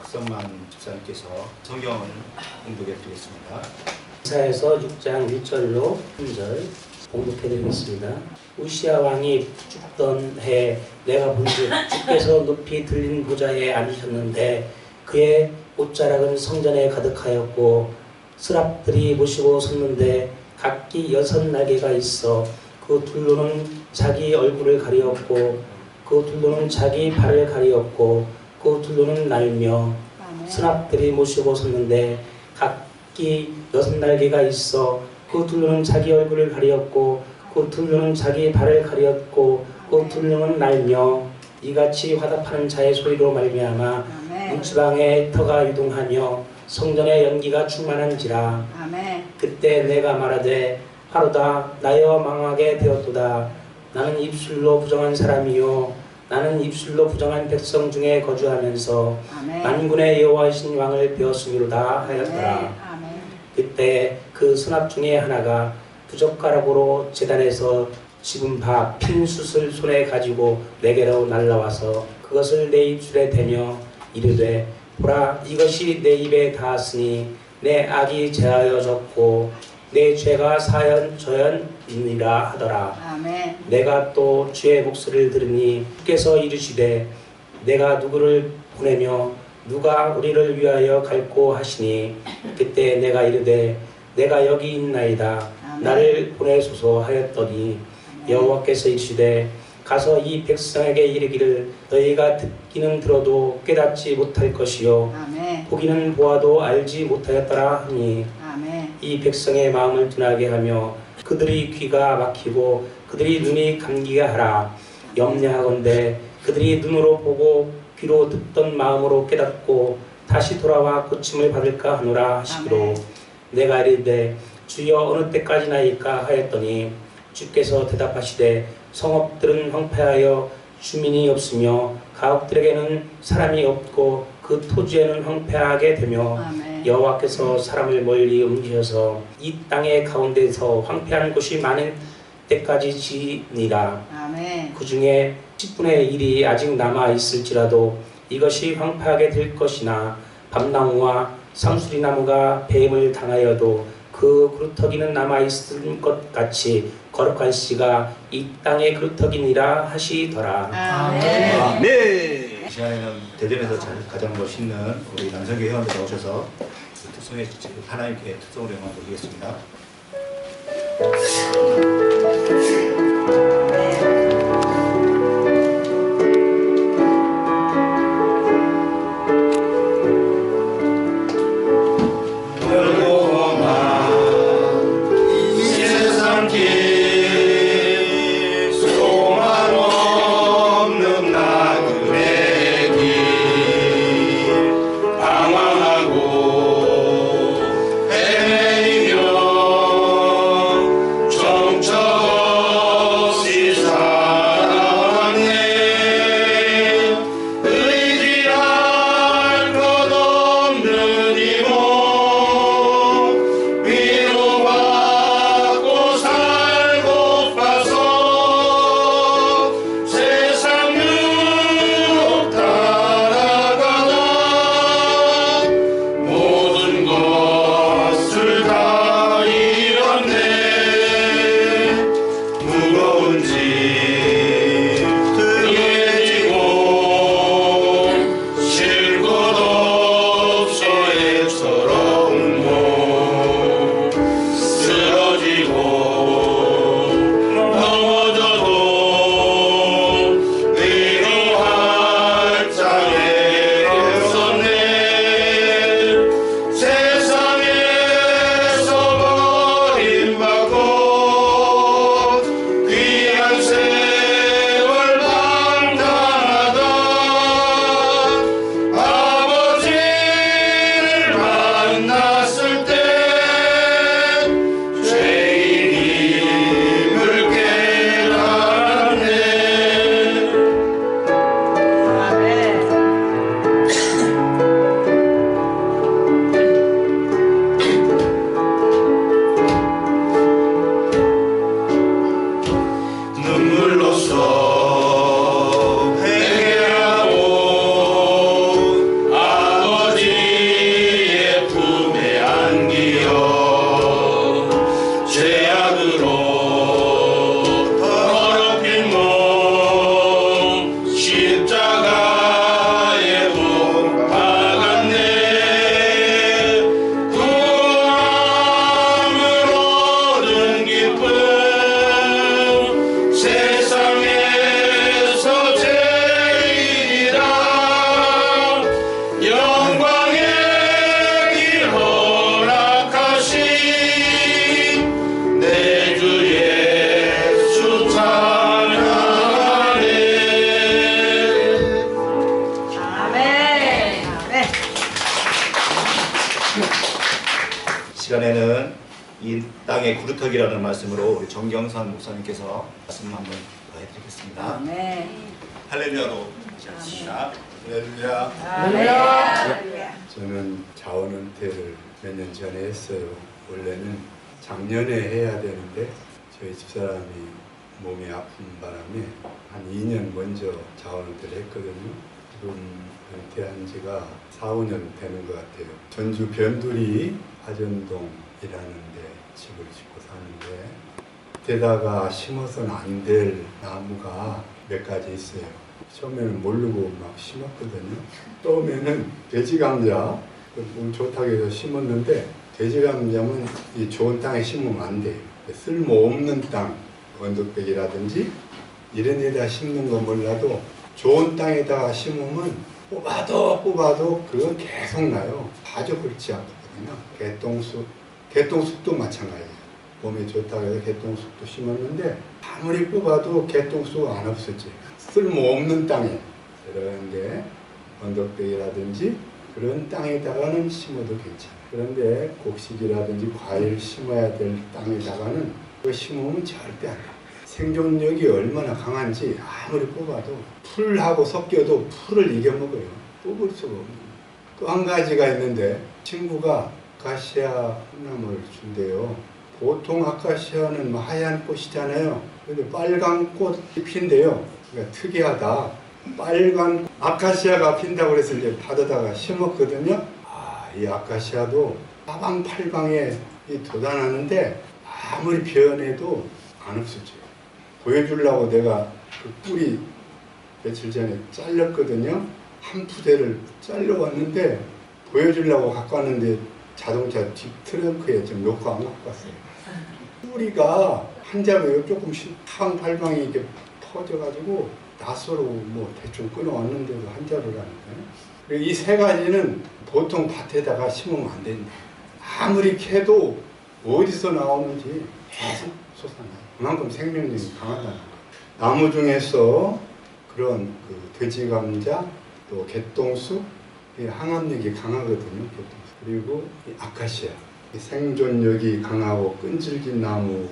박성만 집사님께서 성경을 공독해 드리겠습니다. 이사야서 6장 1절로 3절 공독해 드리겠습니다. 우시야 왕이 죽던 해 내가 본즉 주께서 높이 들린 보좌에 앉으셨는데 그의 옷자락은 성전에 가득하였고 스랍들이 모시고 섰는데 각기 6날개가 있어 그 둘로는 자기 얼굴을 가리었고 그 둘로는 자기 발을 가리었고 그 둘로는 날며 스랍들이 모시고 섰는데 각기 6날개가 있어 그 둘로는 자기 얼굴을 가리었고 그 둘로는 자기 발을 가리었고 그 둘로는 날며 이같이 화답하는 자의 소리로 말미암아 문지방에 터가 유동하며 성전에 연기가 충만한지라. 그때 내가 말하되 하루다 나여 망하게 되었도다. 나는 입술로 부정한 사람이요 나는 입술로 부정한 백성 중에 거주하면서 만군의 여호와이신 왕을 배웠음이로다 하였더라. 그때 그 선압 중에 하나가 부젓가락으로 제단에서 집은 바 핀 숯을 손에 가지고 내게로 날라와서 그것을 내 입술에 대며 이르되 보라 이것이 내 입에 닿았으니 내 악이 제하여졌고 내 죄가 사연저연이니라 하더라. 내가 또 주의 목소리를 들으니 주께서 이르시되 내가 누구를 보내며 누가 우리를 위하여 갈고 하시니 그때 내가 이르되 내가 여기 있나이다. 나를 보내소서 하였더니 여호와께서 이르시되 가서 이 백성에게 이르기를 너희가 듣기는 들어도 깨닫지 못할 것이요 보기는 보아도 알지 못하였더라 하니 이 백성의 마음을 둔하게 하며 그들이 귀가 막히고 그들이 눈이 감기게 하라. 염려하건대 그들이 눈으로 보고 귀로 듣던 마음으로 깨닫고 다시 돌아와 고침을 받을까 하노라 하시기로. 내가 이르되 주여 어느 때까지나이까 하였더니 주께서 대답하시되 성읍들은 황폐하여 주민이 없으며 가옥들에게는 사람이 없고 그 토지에는 황폐하게 되며 여호와께서 사람을 멀리 옮기셔서 이 땅의 가운데서 황폐한 곳이 많은 때까지 지니라. 그 중에 10분의 1이 아직 남아 있을지라도 이것이 황폐하게 될 것이나 밤나무와 상수리나무가 뱀을 당하여도 그 그루터기는 남아있을 것 같이 거룩한 씨가 이 땅의 그루터기니라 하시더라. 아멘. 이 시간에는 대전에서 가장 멋있는 우리 남성교 회원들 나오셔서 특성의 하나님께 특성을 영광 드리겠습니다. 정 시간에는 이 땅의 구루터기라는 말씀으로 우리 정경선 목사님께서 말씀 한번 더 해드리겠습니다. 네. 할렐루야로 시작합니다. 할렐루야. 할렐루야. 저는 자원 은퇴를 몇 년 전에 했어요. 원래는 작년에 해야 되는데 저희 집사람이 몸이 아픈 바람에 한 2년 먼저 자원 은퇴를 했거든요. 지금 은퇴한 지가 4, 5년 되는 것 같아요. 전주 변두리 하전동이라는 데 집을 짓고 사는데 게다가 심어서는 안 될 나무가 몇 가지 있어요. 처음에는 모르고 막 심었거든요. 처음에는 돼지감자 좋다고 해서 심었는데 돼지감자는 이 좋은 땅에 심으면 안 돼요. 쓸모없는 땅, 언덕백이라든지 이런 데다 심는 건 몰라도 좋은 땅에다가 심으면 뽑아도 그건 계속 나요. 아주 그렇지 않거든요. 개똥쑥도 마찬가지예요. 몸에 좋다고 해서 개똥쑥도 심었는데 아무리 뽑아도 개똥쑥 안 없어져요. 쓸모없는 땅에 그런데 언덕백이라든지 그런 땅에다가는 심어도 괜찮아요. 그런데 곡식이라든지 과일 심어야 될 땅에다가는 그거 심으면 절대 안 돼요. 생존력이 얼마나 강한지 아무리 뽑아도 풀하고 섞여도 풀을 이겨먹어요. 뽑을 수가 없는. 또 한 가지가 있는데 친구가 아카시아 꽃나무를 준대요. 보통 아카시아는 하얀 꽃이잖아요. 근데 빨간 꽃이 핀대요. 그러니까 특이하다. 빨간 아카시아가 핀다고 그래서 이제 받아다가 심었거든요. 이 아카시아도 사방팔방에 돋아나는데 아무리 변해도 안 없어져요. 보여주려고 내가 그 뿌리 며칠 전에 잘랐거든요. 한 푸대를 잘라왔는데 보여주려고 갖고 왔는데 자동차 뒷 트렁크에 좀 놓고 안 갖고 왔어요. 뿌리가 한 자루에 조금씩 사방팔방이 이렇게 퍼져가지고 낫으로 뭐 대충 끊어왔는데도 한 자루라니까요. 이 세 가지는 보통 밭에다가 심으면 안 된다. 아무리 캐도 어디서 나오는지 계속 솟아나요. 그만큼 생명력이 강하다는 거예요. 나무 중에서 그런 돼지감자, 또 개똥쑥, 항암력이 강하거든요. 개똥쑥. 그리고 이 아카시아, 생존력이 강하고 끈질긴 나무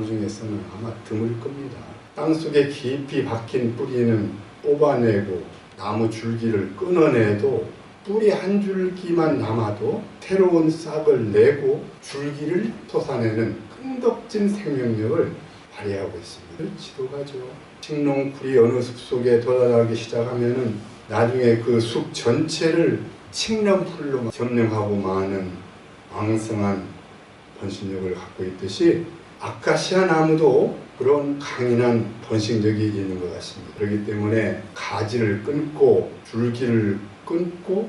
중에서는 아마 드물 겁니다. 땅속에 깊이 박힌 뿌리는 뽑아내고 나무 줄기를 끊어내도 뿌리 한 줄기만 남아도 새로운 싹을 내고 줄기를 솟아내는 끈덕진 생명력을 발휘하고 있습니다. 지도가죠. 칡농풀이 어느 숲 속에 돌아가기 시작하면은 나중에 그 숲 전체를 칡년풀로 점령하고 마는 왕성한 번식력을 갖고 있듯이 아카시아 나무도 그런 강인한 번식력이 있는 것 같습니다. 그렇기 때문에 가지를 끊고 줄기를 끊고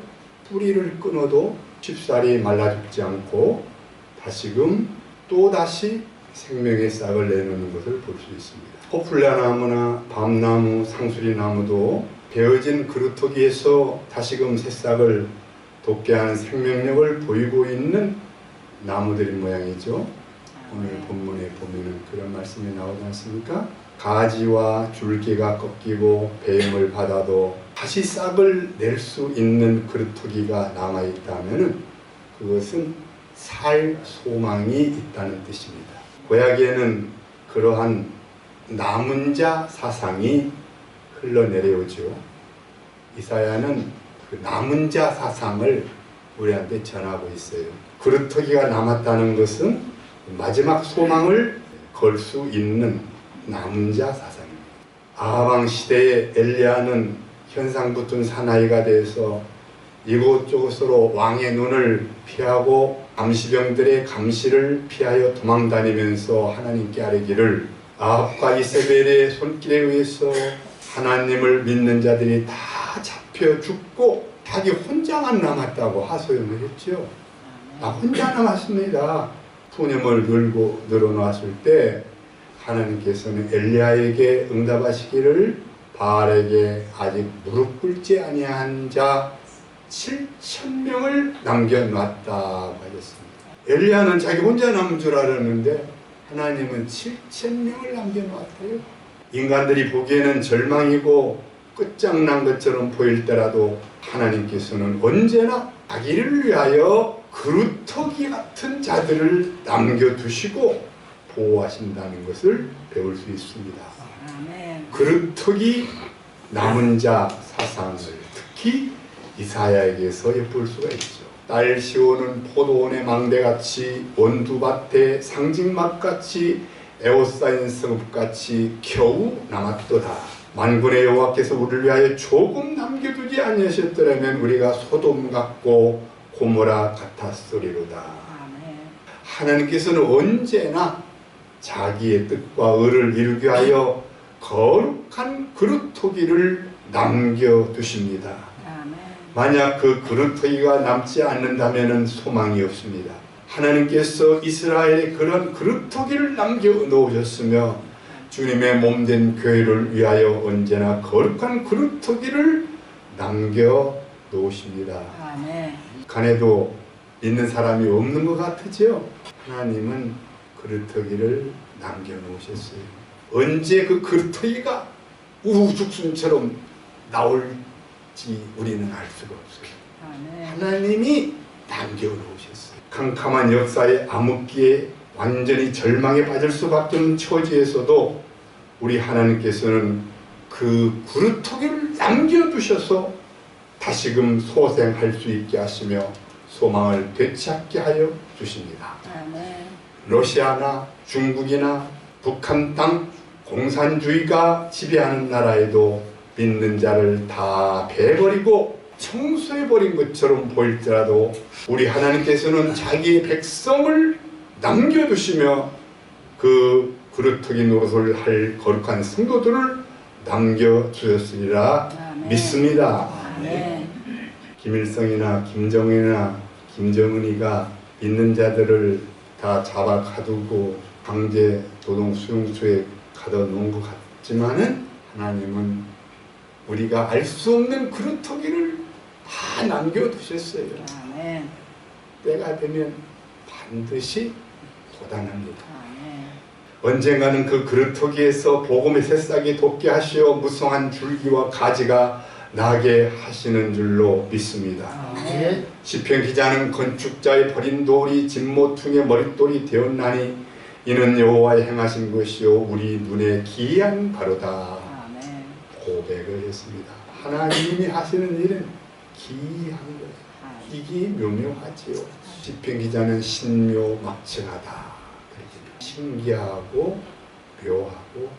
뿌리를 끊어도 쉽사리 말라 죽지 않고 다시금 또다시 생명의 싹을 내놓는 것을 볼 수 있습니다. 포플라나무나 밤나무, 상수리나무도 베어진 그루터기에서 다시금 새싹을 돋게 하는 생명력을 보이고 있는 나무들인 모양이죠. 오늘 본문에 보면은 그런 말씀이 나오지 않습니까? 가지와 줄기가 꺾이고 배임을 받아도 다시 싹을 낼 수 있는 그루터기가 남아있다면은 그것은 살 소망이 있다는 뜻입니다. 고약에는 그러한 남은 자 사상이 흘러내려오죠. 이사야는 그 남은 자 사상을 우리한테 전하고 있어요. 그루터기가 남았다는 것은 마지막 소망을 걸 수 있는 남은 자 사상입니다. 아하방 시대에 엘리야는 현상 붙은 사나이가 돼서 이곳저곳으로 왕의 눈을 피하고 감시병들의 감시를 피하여 도망다니면서 하나님께 아뢰기를 아합과 이세벨의 손길에 의해서 하나님을 믿는 자들이 다 잡혀 죽고 자기 혼자만 남았다고 하소연을 했죠. 나 혼자 남았습니다. 푸념을 늘어놨을 때 하나님께서는 엘리야에게 응답하시기를 바알에게 아직 무릎 꿇지 아니한 자 7,000명을 남겨놨다고 하셨습니다. 엘리야는 자기 혼자 남은 줄 알았는데 하나님은 7,000명을 남겨놨대요. 인간들이 보기에는 절망이고 끝장난 것처럼 보일 때라도 하나님께서는 언제나 자기를 위하여 그루터기 같은 자들을 남겨두시고 보호하신다는 것을 배울 수 있습니다. 그루터기 남은 자 사상을 특히 이사야에게서 엿볼 수가 있죠. 딸 시온은 포도원의 망대같이 원두밭의 상징막같이 에워싸인 성읍같이 겨우 남았도다. 만군의 여호와께서 우리를 위하여 조금 남겨두지 아니하셨더라면 우리가 소돔 같고 고모라 같았으리로다. 하나님께서는 언제나 자기의 뜻과 의를 이루기 위하여 거룩한 그루터기를 남겨두십니다. 만약 그 그루터기가 남지 않는다면 소망이 없습니다. 하나님께서 이스라엘에 그런 그루터기를 남겨놓으셨으며 주님의 몸된 교회를 위하여 언제나 거룩한 그루터기를 남겨놓으십니다. 간에도 믿는 사람이 없는 것 같으죠? 하나님은 그루터기를 남겨놓으셨어요. 언제 그 그루터기가 우후죽순처럼 나올지 우리는 알 수가 없어요. 하나님이 남겨놓으셨어요. 캄캄한 역사의 암흑기에 완전히 절망에 빠질 수밖에 없는 처지에서도 우리 하나님께서는 그 그루터기를 남겨두셔서 다시금 소생할 수 있게 하시며 소망을 되찾게 하여 주십니다. 러시아나 중국이나 북한 땅 공산주의가 지배하는 나라에도 믿는 자를 다 베버리고 청소해버린 것처럼 보일지라도 우리 하나님께서는 자기의 백성을 남겨두시며 그 그루터기 노릇을 할 거룩한 성도들을 남겨주셨으리라 믿습니다. 김일성이나 김정은이나 김정은이가 믿는 자들을 다 잡아 가두고 강제 노동 수용소에 가둬 놓은 것 같지만은 하나님은 우리가 알 수 없는 그루터기를 다 남겨두셨어요. 때가 되면 반드시 도단합니다. 언젠가는 그 그루터기에서 복음의 새싹이 돋게 하시어 무성한 줄기와 가지가 나게 하시는 줄로 믿습니다. 시편 기자는 건축자의 버린 돌이 진모퉁의 머릿돌이 되었나니 이는 여호와의 행하신 것이요 우리 눈에 기이한 바로다. 고백을 했습니다. 하나님이 하시는 일은 기이한 거예요. 이게 묘묘하지요. 시편 기자는 신묘막측하다. 신기하고 묘하고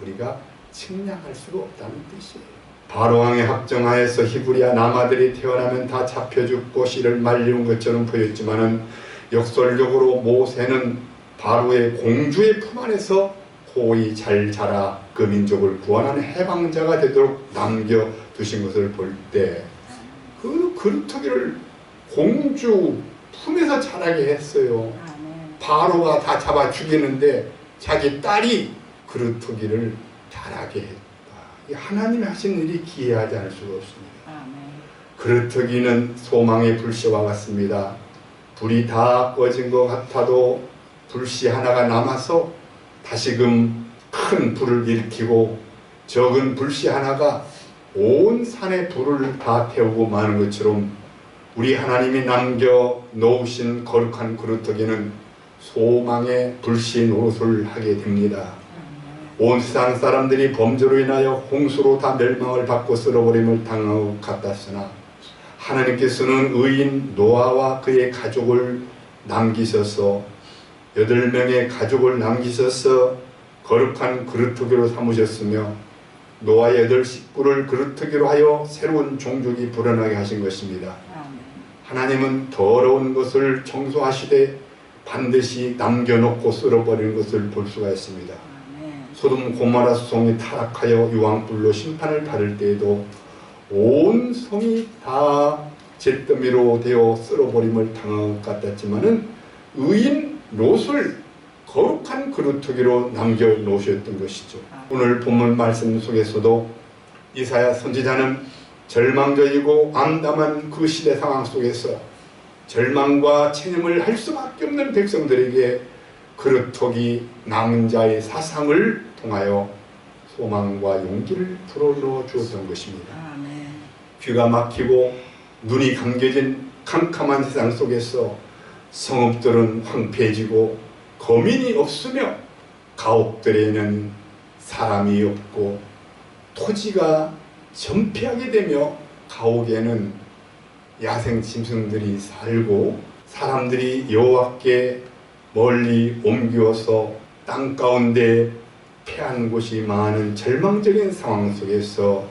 우리가 측량할 수가 없다는 뜻이에요. 바로왕의 합정하에서 히브리아 남아들이 태어나면 다 잡혀 죽고 씨를 말리운 것처럼 보였지만은 역설적으로 모세는 바로의 공주의 품 안에서 고이 잘 자라 그 민족을 구원하는 해방자가 되도록 남겨두신 것을 볼 때 그 그루터기를 공주 품에서 자라게 했어요. 바로가 다 잡아 죽이는데 자기 딸이 그루터기를 자라게 했다. 하나님이 하신 일이 기이하지 않을 수가 없습니다. 그루터기는 소망의 불씨와 같습니다. 불이 다 꺼진 것 같아도 불씨 하나가 남아서 다시금 큰 불을 일으키고 적은 불씨 하나가 온 산의 불을 다 태우고 마는 것처럼 우리 하나님이 남겨놓으신 거룩한 그루터기는 소망의 불씨 노릇을 하게 됩니다. 온 세상 사람들이 범죄로 인하여 홍수로 다 멸망을 받고 쓸어버림을 당한 것 같았으나 하나님께서는 의인 노아와 그의 가족을 남기셔서 8명의 가족을 남기셔서 거룩한 그루터기로 삼으셨으며 노아의 8 식구를 그루터기로 하여 새로운 종족이 불어나게 하신 것입니다. 하나님은 더러운 것을 청소하시되 반드시 남겨놓고 쓸어버리는 것을 볼 수가 있습니다. 소돔 고모라 성이 타락하여 유황불로 심판을 받을 때에도 온 성이 다 잿더미로 되어 쓸어버림을 당한 것 같았지만은 의인 롯을 거룩한 그루터기로 남겨놓으셨던 것이죠. 오늘 본문 말씀 속에서도 이사야 선지자는 절망적이고 암담한 그 시대 상황 속에서 절망과 체념을 할 수밖에 없는 백성들에게 그루터기 남은 자의 사상을 통하여 소망과 용기를 불어넣어 주었던 것입니다. 귀가 막히고 눈이 감겨진 캄캄한 세상 속에서 성읍들은 황폐해지고 거민이 없으며 가옥들에는 사람이 없고 토지가 전폐하게 되며 가옥에는 야생 짐승들이 살고 사람들이 여호와께 멀리 옮겨서 땅 가운데 패한 곳이 많은 절망적인 상황 속에서라도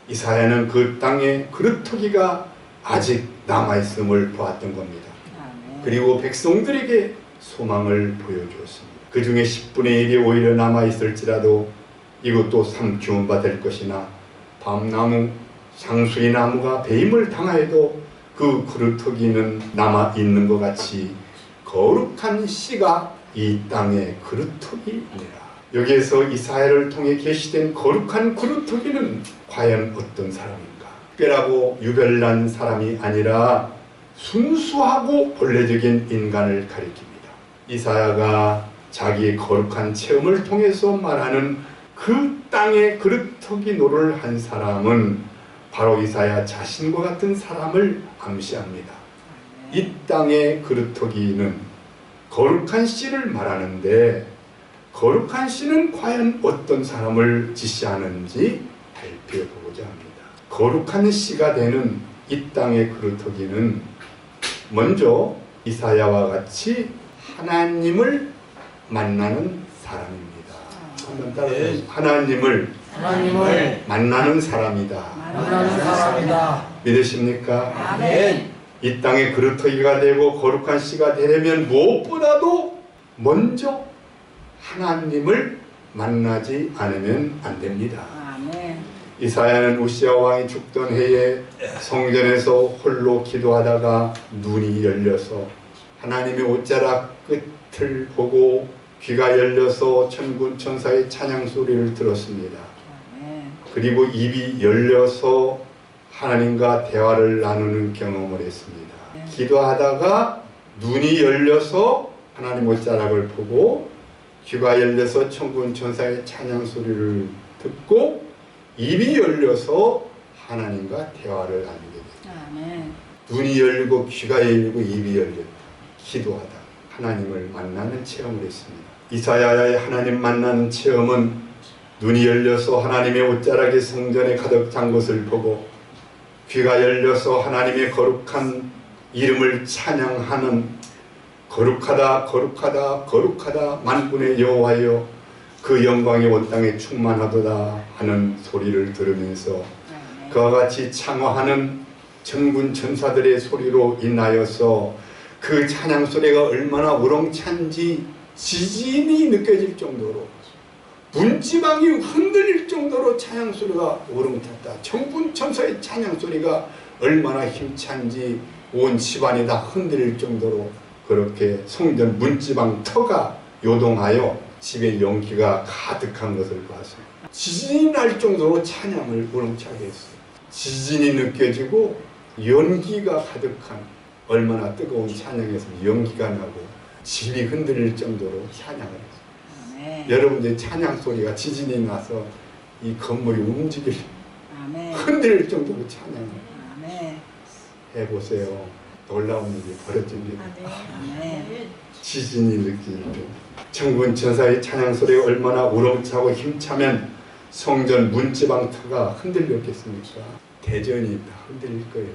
이사야는 그 땅에 그루터기가 아직 남아있음을 보았던 겁니다. 그리고 백성들에게 소망을 보여주었습니다. 그 중에 10분의 1이 오히려 남아있을지라도 이것도 삼키운 바 될 것이나 밤나무, 상수리 나무가 배임을 당하여도 그 그루터기는 남아있는 것 같이 거룩한 씨가 이 땅의 그루터기니라. 여기에서 이사야를 통해 계시된 거룩한 그루터기는 과연 어떤 사람인가? 특별하고 유별난 사람이 아니라 순수하고 본래적인 인간을 가리킵니다. 이사야가 자기의 거룩한 체험을 통해서 말하는 그 땅의 그루터기 노를 한 사람은 바로 이사야 자신과 같은 사람을 암시합니다. 이 땅의 그루터기는 거룩한 씨를 말하는데 거룩한 씨는 과연 어떤 사람을 지시하는지 발표해보고자 합니다. 거룩한 씨가 되는 이 땅의 그루터기는 먼저 이사야와 같이 하나님을 만나는 사람입니다. 한번 따라서 하나님을 만나는 사람이다. 믿으십니까? 아멘. 이 땅의 그루터기가 되고 거룩한 씨가 되려면 무엇보다도 먼저 하나님을 만나지 않으면 안 됩니다. 아멘. 이사야는 우시야 왕이 죽던 해에 성전에서 홀로 기도하다가 눈이 열려서 하나님의 옷자락 끝을 보고 귀가 열려서 천군 천사의 찬양 소리를 들었습니다. 아멘. 그리고 입이 열려서 하나님과 대화를 나누는 경험을 했습니다. 기도하다가 눈이 열려서 하나님 옷자락을 보고 귀가 열려서 천군 천사의 찬양 소리를 듣고 입이 열려서 하나님과 대화를 나누게 됐다. 아멘. 눈이 열리고 귀가 열리고 입이 열렸다. 기도하다 하나님을 만나는 체험을 했습니다. 이사야의 하나님 만나는 체험은 눈이 열려서 하나님의 옷자락이 성전에 가득 찬 것을 보고 귀가 열려서 하나님의 거룩한 이름을 찬양하는 거룩하다 거룩하다 거룩하다 만군의 여호와여 그 영광이 온 땅에 충만하도다 하는 소리를 들으면서 그와 같이 창화하는 천군 천사들의 소리로 인하여서 그 찬양 소리가 얼마나 우렁찬지 지진이 느껴질 정도로 문지방이 흔들릴 정도로 찬양 소리가 우렁찼다. 천군 천사의 찬양 소리가 얼마나 힘찬지 온 집안이 다 흔들릴 정도로 그렇게 성전 문지방 터가 요동하여 집에 연기가 가득한 것을 봐서 지진이 날 정도로 찬양을 우렁차게 했어요. 지진이 느껴지고 연기가 가득한 얼마나 뜨거운 찬양에서 연기가 나고 집이 흔들릴 정도로 찬양을 했어요. 아멘. 여러분들 찬양 소리가 지진이 나서 이 건물이 움직일 아멘. 흔들릴 정도로 찬양을 아멘. 해보세요. 놀라운 일이 벌어집니다. 아멘. 지진이 느낄 때 천군 천사의 찬양 소리가 얼마나 우렁차고 힘차면 성전 문지방 터가 흔들렸겠습니까? 대전이 다 흔들릴 거예요.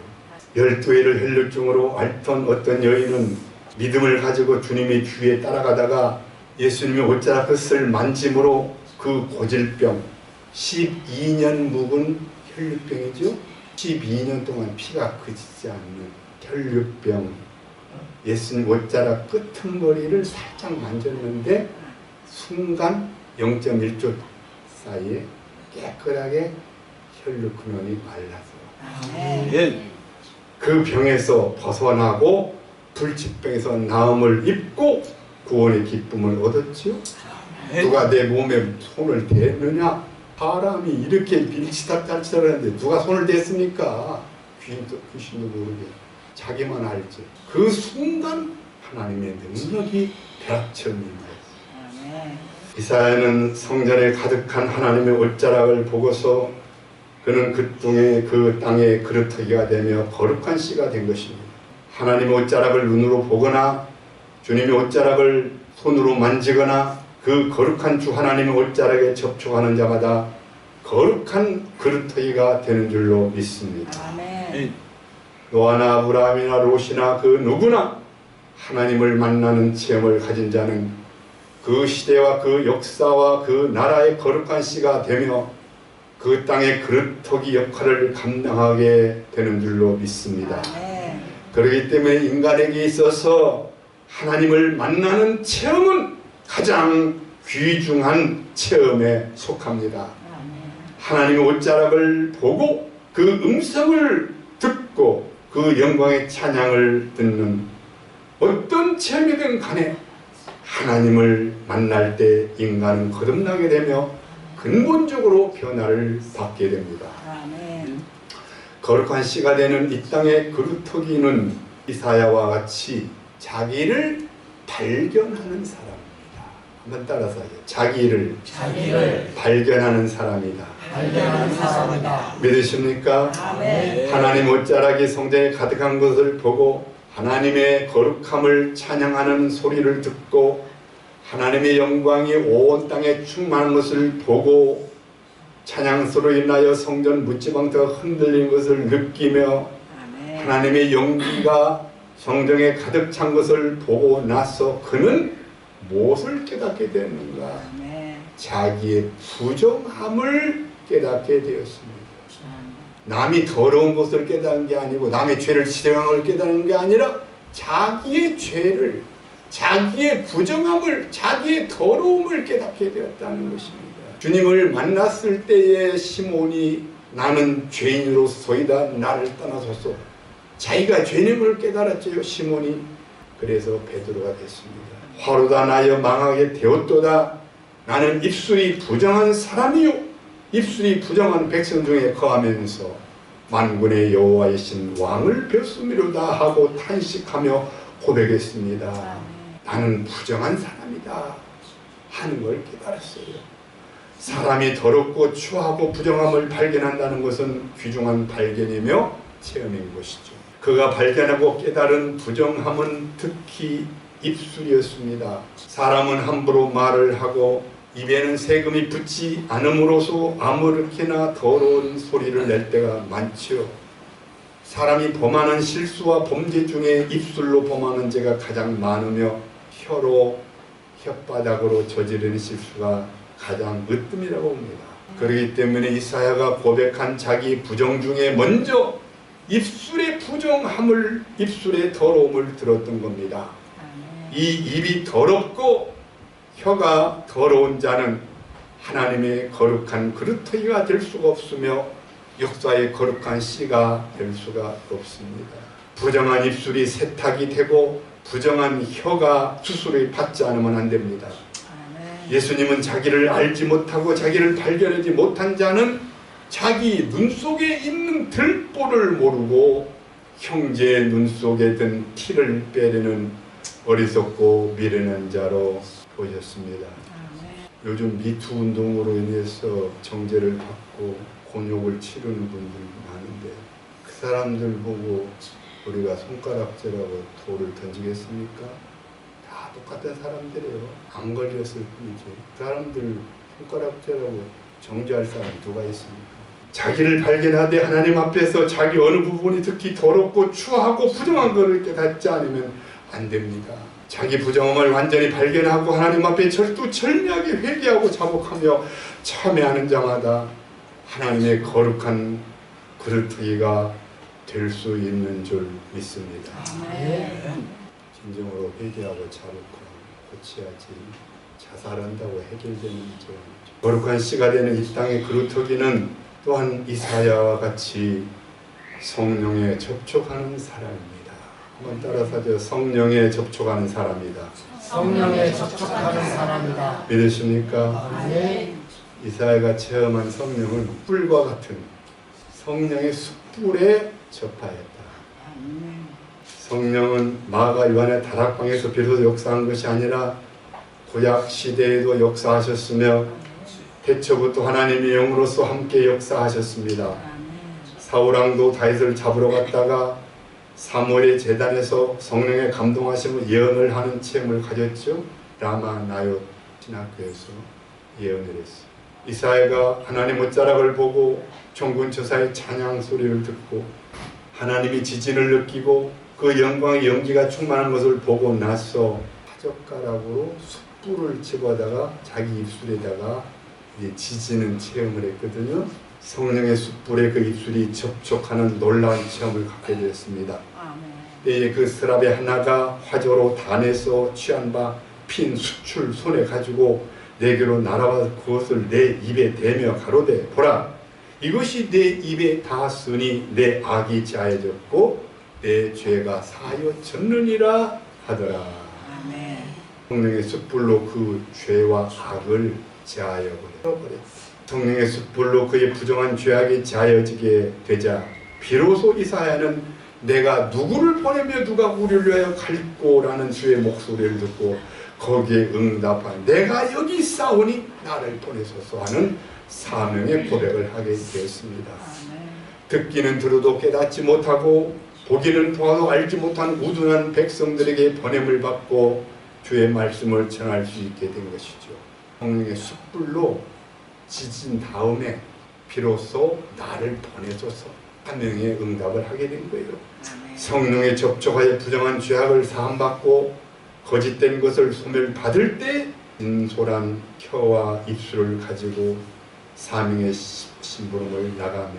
12회를 혈류증으로 앓던 어떤 여인은 믿음을 가지고 주님의 뒤에 따라가다가 예수님의 옷자락 끝을 만짐으로 그 고질병 12년 묵은 혈류병이죠. 12년 동안 피가 그치지 않는 혈류병 예수님 옷자락 끄트머리를 살짝 만졌는데 순간 0.1초 사이에 깨끗하게 혈류 근원이 말라서 아멘. 그 병에서 벗어나고 불치병에서 나음을 입고 구원의 기쁨을 얻었지요. 누가 내 몸에 손을 댔느냐? 사람이 이렇게 밀치닥달치다는데 누가 손을 댔습니까? 귀신도 모르게 자기만 알지. 그 순간 하나님의 능력이 벼락쳤는 거예요. 아멘. 이사야는 성전에 가득한 하나님의 옷자락을 보고서 그는 그 땅의 그루터기가 되며 거룩한 씨가 된 것입니다. 하나님의 옷자락을 눈으로 보거나 주님의 옷자락을 손으로 만지거나 그 거룩한 주 하나님의 옷자락에 접촉하는 자마다 거룩한 그루터기가 되는 줄로 믿습니다. 아멘. 노아나 아브라함이나 롯이나 그 누구나 하나님을 만나는 체험을 가진 자는 그 시대와 그 역사와 그 나라의 거룩한 씨가 되며 그 땅의 그루터기 역할을 감당하게 되는 줄로 믿습니다. 아멘. 그렇기 때문에 인간에게 있어서 하나님을 만나는 체험은 가장 귀중한 체험에 속합니다. 하나님의 옷자락을 보고 그 음성을 듣고 그 영광의 찬양을 듣는 어떤 체험이든 간에 하나님을 만날 때 인간은 거듭나게 되며 근본적으로 변화를 받게 됩니다. 아멘. 거룩한 씨가 되는 이 땅의 그루터기는 이사야와 같이 자기를 발견하는 사람입니다. 한번 따라서 하죠. 자기를 발견하는 사람이다. 믿으십니까? 아멘. 하나님 옷자락이 성전에 가득한 것을 보고 하나님의 거룩함을 찬양하는 소리를 듣고 하나님의 영광이 온 땅에 충만한 것을 보고 찬양소로 인하여 성전 묻지방터가 흔들리는 것을 느끼며 아멘. 하나님의 영기가 성전에 가득 찬 것을 보고 나서 그는 무엇을 깨닫게 되는가? 아멘. 자기의 부정함을 깨닫게 되었습니다. 남이 더러운 것을 깨닫는 게 아니고 남의 죄를 지정한 걸 깨닫는 게 아니라 자기의 죄를, 자기의 부정함을, 자기의 더러움을 깨닫게 되었다는 것입니다. 주님을 만났을 때에 시몬이 나는 죄인으로서이다 나를 떠나소서, 자기가 죄인임을 깨달았죠. 시몬이. 그래서 베드로가 됐습니다. 화로다 나여 망하게 되었도다. 나는 입술이 부정한 사람이요 입술이 부정한 백성 중에 거하면서 만군의 여호와이신 왕을 뵙음이로다 하고 탄식하며 고백했습니다. 나는 부정한 사람이다 하는 걸 깨달았어요. 사람이 더럽고 추하고 부정함을 발견한다는 것은 귀중한 발견이며 체험인 것이죠. 그가 발견하고 깨달은 부정함은 특히 입술이었습니다. 사람은 함부로 말을 하고 입에는 세금이 붙지 않음으로써 아무렇게나 더러운 소리를 낼 때가 많지요. 사람이 범하는 실수와 범죄 중에 입술로 범하는 죄가 가장 많으며 혀로 혓바닥으로 저지르는 실수가 가장 으뜸이라고 봅니다. 그렇기 때문에 이사야가 고백한 자기 부정 중에 먼저 입술의 부정함을, 입술의 더러움을 들었던 겁니다. 이 입이 더럽고 혀가 더러운 자는 하나님의 거룩한 그루터기가 될 수가 없으며 역사의 거룩한 씨가 될 수가 없습니다. 부정한 입술이 세탁이 되고 부정한 혀가 수술을 받지 않으면 안 됩니다. 예수님은 자기를 알지 못하고 자기를 발견하지 못한 자는 자기 눈 속에 있는 들보를 모르고 형제의 눈 속에 든 티를 빼려는 어리석고 미련한 자로 보셨습니다. 요즘 미투 운동으로 인해서 정죄를 받고 곤욕을 치르는 분들 많은데 그 사람들 보고 우리가 손가락질하고 돌을 던지겠습니까? 다 똑같은 사람들이에요. 안 걸렸을 뿐이지. 그 사람들 손가락질하고 정죄할 사람 누가 있습니까? 자기를 발견하되 하나님 앞에서 자기 어느 부분이 특히 더럽고 추하고 부정한 것을 깨닫지 않으면 안 됩니다. 자기 부정함을 완전히 발견하고 하나님 앞에 절두절미하게 회개하고 자복하며 참회하는 자마다 하나님의 거룩한 그루터기가 될 수 있는 줄 믿습니다. 진정으로 회개하고 자복하고 고치야지 자살한다고 해결되는 문제가 아니죠. 거룩한 씨가 되는 이 땅의 그루터기는 또한 이사야와 같이 성령에 접촉하는 사람입니다. 한번 따라서 하죠. 성령에 접촉하는 사람이다. 성령에 접촉하는 사람이다. 믿으십니까? 아멘. 이사야가 체험한 성령은 뿔과 같은 성령의 숯불에 접하였다. 성령은 마가 요한의 다락방에서 비로소 역사한 것이 아니라 구약 시대에도 역사하셨으며 태초부터 하나님의 영으로서 함께 역사하셨습니다. 사울왕도 다윗을 잡으러 갔다가 사무엘의 제단에서 성령의 감동하심을 예언을 하는 체험을 가졌죠. 라마 나옳 신학교에서 예언을 했어요. 이사야가 하나님 옷자락을 보고 종군 저사의 찬양 소리를 듣고 하나님이 지진을 느끼고 그 영광의 연기가 충만한 것을 보고 나서 화젓가락으로 숯불을 집어다가 자기 입술에다가 지지는 체험을 했거든요. 성령의 숯불에 그 입술이 접촉하는 놀라운 체험을 갖게 되었습니다. 때에 그 스랍의 하나가 화조로 단에서 취한 바 핀 숯을 손에 가지고 내게로 날아와 그것을 내 입에 대며 가로되 보라 이것이 내 입에 닿았으니 내 악이 자해졌고 내 죄가 사하여졌느니라 하더라. 성령의 숯불로 그 죄와 악을 제하여 버렸다. 성령의 숯불로 그의 부정한 죄악이 제하여지게 되자 비로소 이사야는 내가 누구를 보내며 누가 우리를 위하여 갈꼬라는 주의 목소리를 듣고 거기에 응답한 내가 여기 있사오니 나를 보내소서 하는 사명의 고백을 하게 되었습니다. 듣기는 들어도 깨닫지 못하고 보기는 보아도 알지 못한 우둔한 백성들에게 보냄을 받고 주의 말씀을 전할 수 있게 된 것이죠. 성령의 숯불로 지진 다음에 비로소 나를 보내줘서 사명의 응답을 하게 된 거예요. 성령에 접촉하여 부정한 죄악을 사함받고 거짓된 것을 소멸받을 때 진솔한 혀와 입술을 가지고 사명의 심부름을 나가며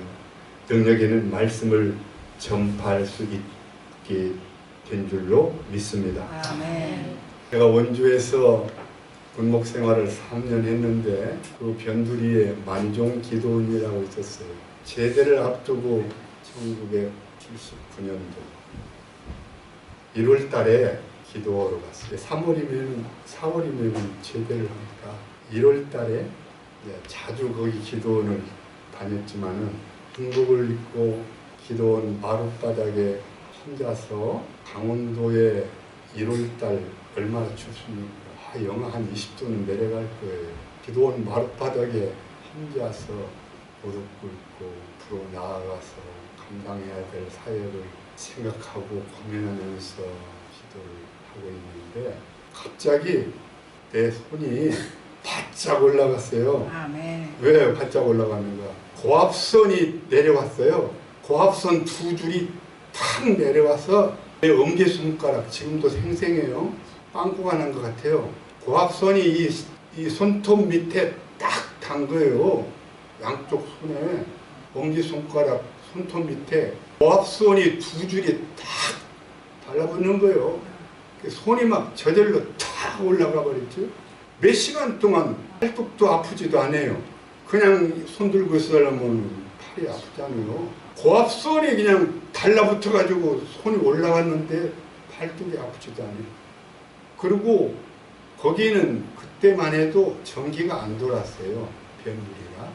능력 있는 말씀을 전파할 수 있게 된 줄로 믿습니다. 제가 원주에서 군목 생활을 3년 했는데 그 변두리에 만종 기도원이라고 있었어요. 제대를 앞두고 1979년도 1월 달에 기도하러 갔어요. 4월이면 제대를 하니까 1월 달에 자주 거기 기도원을 다녔지만은 군복을 입고 기도원 마룻바닥에 혼자서 강원도에 1월 달 얼마나 춥습니까? 영하 한 20도는 내려갈 거예요. 기도원 마룻바닥에 혼자서 무릎 꿇고 앞으로 나아가서 감당해야 될 사역을 생각하고 고민하면서 기도를 하고 있는데 갑자기 내 손이 바짝 올라갔어요. 왜 바짝 올라가는가? 고압선이 내려왔어요. 고압선 두 줄이 탁 내려와서 내 엄지손가락 지금도 생생해요. 빵꾸가 난 것 같아요. 고압선이 이 손톱 밑에 딱 단 거예요. 양쪽 손에 엄지손가락 손톱 밑에 고압선이 두 줄이 딱 달라붙는 거예요. 손이 막 저절로 탁 올라가 버렸죠. 몇 시간 동안 팔뚝도 아프지도 않아요. 그냥 손 들고 있으려면 팔이 아프잖아요. 고압선이 그냥 달라붙어 가지고 손이 올라갔는데 팔뚝이 아프지도 않아요. 그리고 거기는 그때만 해도 전기가 안 돌았어요. 변두리가.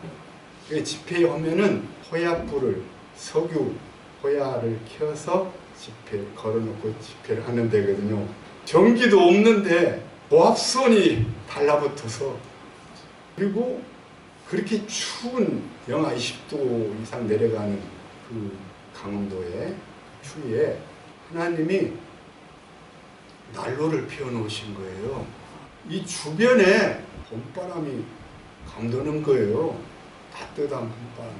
집회하면은 호야불을 석유 호야를 켜서 집회 걸어놓고 집회를 하는 데거든요. 전기도 없는데 고압선이 달라붙어서 그리고 그렇게 추운 영하 20도 이상 내려가는 그 강원도의 추위에 하나님이 난로를 피워놓으신 거예요. 이 주변에 봄바람이 감도는 거예요. 따뜻한 봄바람.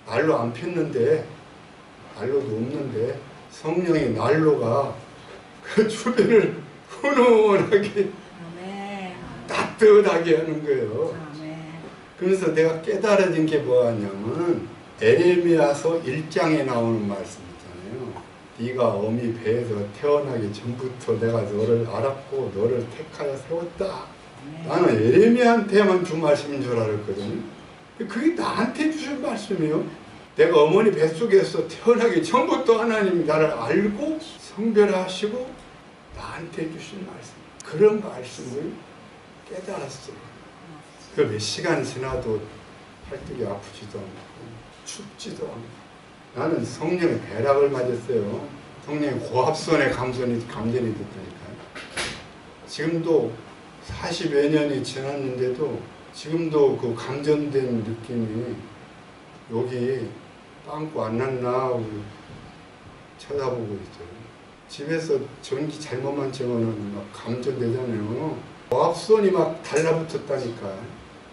난로 안 폈는데 난로도 없는데 성령의 난로가 그 주변을 훈훈하게 따뜻하게 하는 거예요. 그래서 내가 깨달아진 게 뭐냐면 에레미야서 1장에 나오는 말씀 있잖아요. 네가 어미 배에서 태어나기 전부터 내가 너를 알았고 너를 택하여 세웠다. 나는 에레미야한테만 준 말씀인 줄 알았거든요. 그게 나한테 주신 말씀이에요. 내가 어머니 뱃속에서 태어나기 전부터 하나님이 나를 알고 성별하시고 나한테 주신 말씀. 그런 말씀을 깨달았어요. 그 몇 시간 지나도 팔뚝이 아프지도 않고 춥지도 않고 나는 성령의 배락을 맞았어요. 성령의 고압선의 감전이 됐다니까요. 지금도 40여 년이 지났는데도 지금도 그 감전된 느낌이 여기 빵꾸 안 났나 하고 쳐다보고 있어요. 집에서 전기 잘못만 치면은 막 감전되잖아요. 고압선이 막 달라붙었다니까.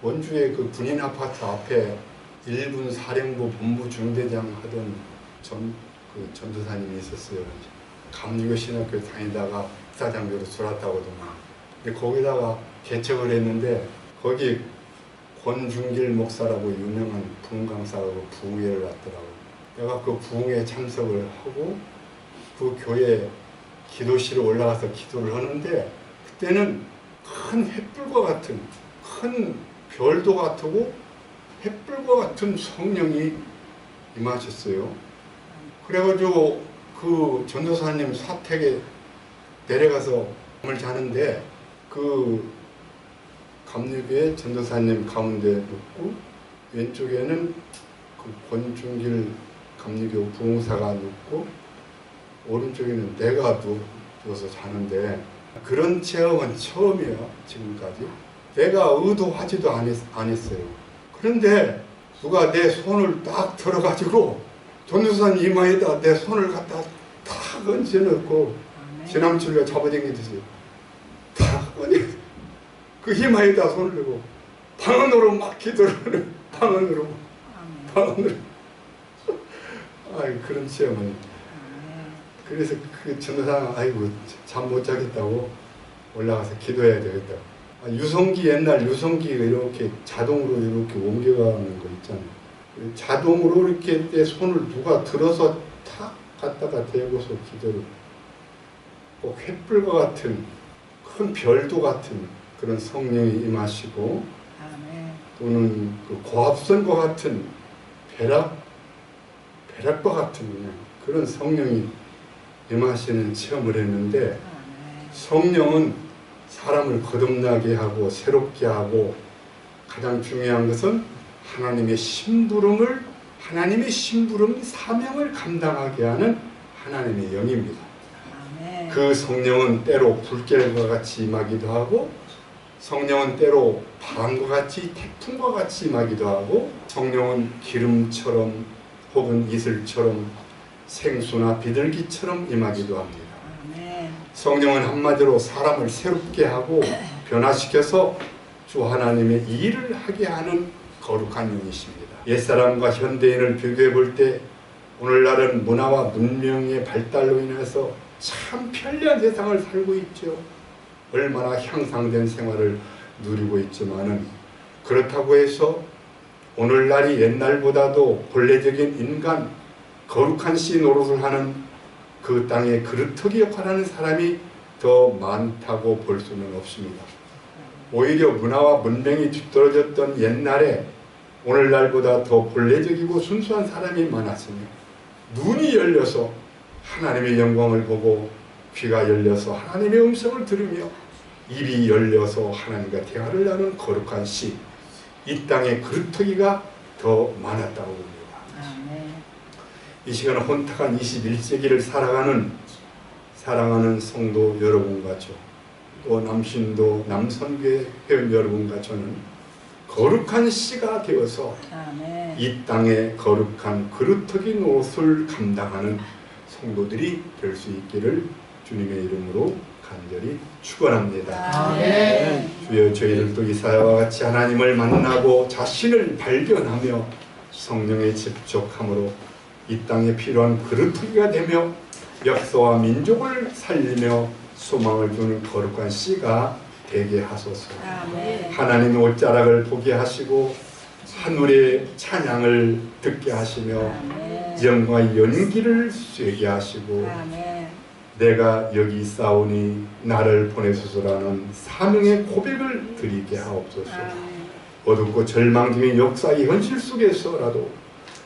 원주의 그 군인 아파트 앞에 1군 사령부 본부 중대장 하던 그 전도사님이 있었어요. 감리교 신학교 다니다가 사장교로 들어왔다고더만. 근데 거기다가 개척을 했는데 거기 권중길 목사라고 유명한 부흥강사하고 부흥회를 왔더라고요. 내가 그 부흥회에 참석을 하고 그 교회 기도실에 올라가서 기도를 하는데 그때는 큰 횃불과 같은 큰 별도 같고 횃불과 같은 성령이 임하셨어요. 그래가지고 그 전도사님 사택에 내려가서 잠을 자는데 그 감리교회 전도사님 가운데 눕고 왼쪽에는 그 권중길 감리교 부흥사가 눕고 오른쪽에는 내가 누워서 자는데 그런 체험은 처음이에요. 지금까지. 내가 의도하지도 않았어요. 그런데 누가 내 손을 딱 들어가지고 전도사님 이마에다 내 손을 갖다 탁 얹어놓고 지남철이가 잡아당기듯이 탁 얹어 그 이마에다 손을 대고 방언으로 막 기도를 하는 방언으로 아이 그런 체험을. 그래서 그 전도사가 아이고 잠 못 자겠다고 올라가서 기도해야 되겠다. 유성기 옛날 유성기가 이렇게 자동으로 이렇게 옮겨가는 거 있잖아요. 자동으로 이렇게 내 손을 누가 들어서 탁 갖다가 대고서 기도를 꼭 횃불과 같은 큰 별도 같은 그런 성령이 임하시고 또는 그 고압선과 같은 벼락과 같은 그런 성령이 임하시는 체험을 했는데 성령은 사람을 거듭나게 하고 새롭게 하고 가장 중요한 것은 하나님의 심부름 사명을 감당하게 하는 하나님의 영입니다. 그 성령은 때로 불길과 같이 임하기도 하고 성령은 때로 바람과 같이 태풍과 같이 임하기도 하고 성령은 기름처럼 혹은 이슬처럼 생수나 비둘기처럼 임하기도 합니다. 성령은 한마디로 사람을 새롭게 하고 변화시켜서 주 하나님의 일을 하게 하는 거룩한 영이십니다. 옛사람과 현대인을 비교해 볼 때 오늘날은 문화와 문명의 발달로 인해서 참 편리한 세상을 살고 있죠. 얼마나 향상된 생활을 누리고 있지만은 그렇다고 해서 오늘날이 옛날보다도 본래적인 인간 거룩한 씨 노릇을 하는 그 땅의 그릇터기 역할하는 사람이 더 많다고 볼 수는 없습니다. 오히려 문화와 문명이 뒤떨어졌던 옛날에 오늘날보다 더 본래적이고 순수한 사람이 많았으며 눈이 열려서 하나님의 영광을 보고 귀가 열려서 하나님의 음성을 들으며 입이 열려서 하나님과 대화를 나누는 거룩한 씨, 이 땅의 그릇터기가 더 많았다고 봅니다. 이 시간은 혼탁한 21세기를 사랑하는 성도 여러분과 또 남신도 남선교회 회원 여러분과 저는 거룩한 씨가 되어서 이 땅의 거룩한 그릇터기 노릇을 감당하는 성도들이 될 수 있기를 주님의 이름으로 간절히 축원합니다. 아멘. 주여 저희들도 이사야와 같이 하나님을 만나고 자신을 발견하며 성령에 집중함으로 이 땅에 필요한 그릇터기가 되며 역사와 민족을 살리며 소망을 주는 거룩한 씨가 되게 하소서. 하나님의 옷자락을 보게 하시고 하늘의 찬양을 듣게 하시며 영광의 연기를 쐬게 하시고 내가 여기 있사오니 나를 보내소서라는 사명의 고백을 드리게 하옵소서. 어둡고 절망 중의 역사의 현실 속에서라도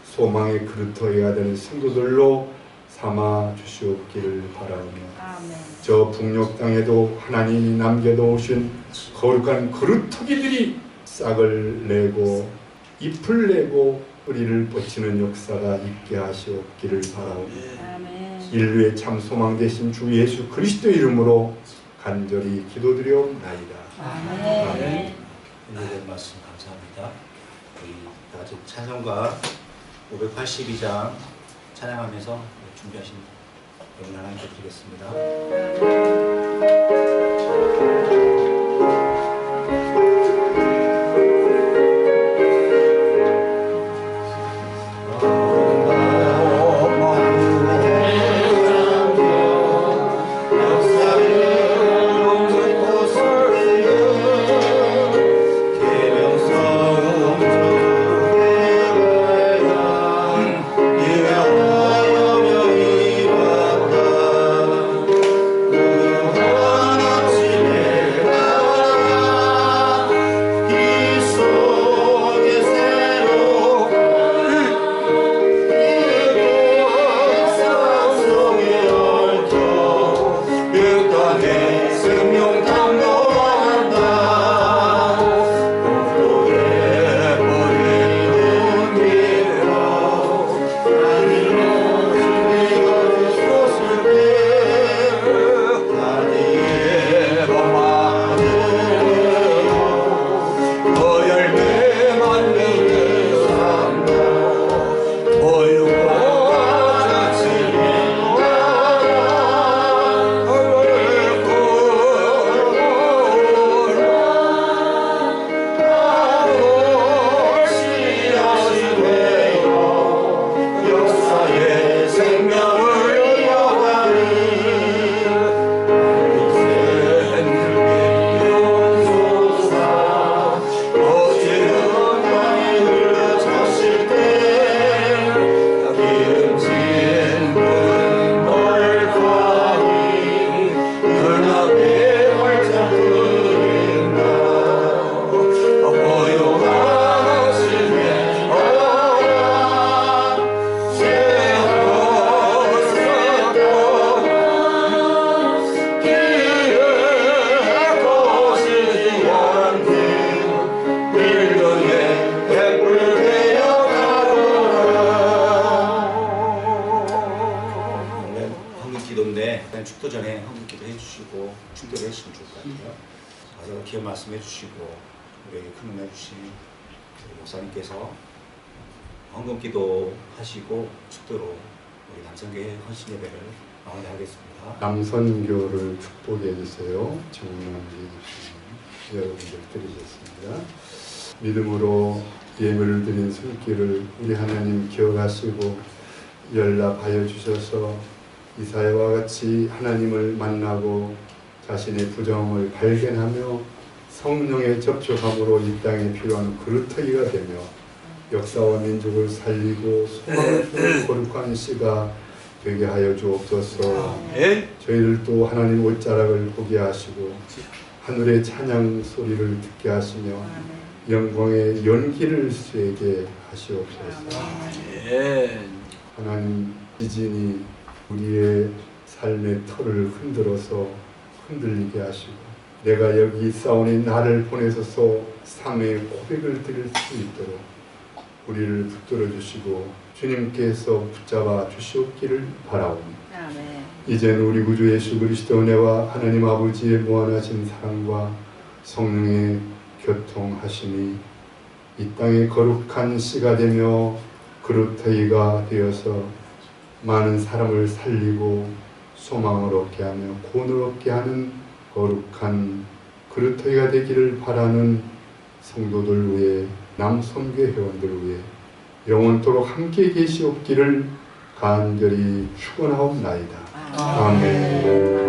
소망의 그릇터기가 되는 성도들로 삼아 주시옵기를 바라오며 저 북녘 땅에도 하나님이 남겨놓으신 거룩한 그릇터기들이 싹을 내고 잎을 내고 뿌리를 뻗치는 역사가 있게 하시옵기를 바라오며 인류의 참 소망 되신 주 예수 그리스도 이름으로 간절히 기도드리옵나이다. 아멘. 은혜된 말씀 감사합니다. 우리 다 같이 찬송가 582장 찬양하면서 준비하신 여러분 하나님께 드리겠습니다. 축도 전에 헌금기도 해주시고 충돌을 해주시면 좋을 것 같아요. 가서 기업 말씀해 주시고 우리에게 큰 은혜 주신 목사님께서 헌금기도 하시고 축도로 우리 남성교회 헌신 예배를 마무리하겠습니다. 남선교를 축복해 주세요. 정남지 여러분들 드리겠습니다. 믿음으로 예물을 드린 손길을 우리 하나님 기억하시고 연락하여 주셔서 이사야와 같이 하나님을 만나고 자신의 부정을 발견하며 성령의 접촉함으로 이 땅에 필요한 그루터기가 되며 역사와 민족을 살리고 소망을 주는 거룩한 씨가 되게 하여 주옵소서. 저희들도 하나님 옷자락을 보게 하시고 하늘의 찬양 소리를 듣게 하시며 영광의 연기를 쐬게 하시옵소서. 하나님 지진이 우리의 삶의 터를 흔들어서 흔들리게 하시고 내가 여기 있사오니 나를 보내소서 삼의 고백을 드릴 수 있도록 우리를 붙들어 주시고 주님께서 붙잡아 주시옵기를 바라옵니다. 이제는 우리 구주 예수 그리스도 은혜와 하나님 아버지의 무한하신 사랑과 성령의 교통하심이 이 땅에 거룩한 씨가 되며 그루터기가 되어서 많은 사람을 살리고 소망을 얻게 하며 구원을 얻게 하는 거룩한 그루터기가 되기를 바라는 성도들 위해 남선교 회원들 위해 영원토록 함께 계시옵기를 간절히 축원하옵나이다. 아멘.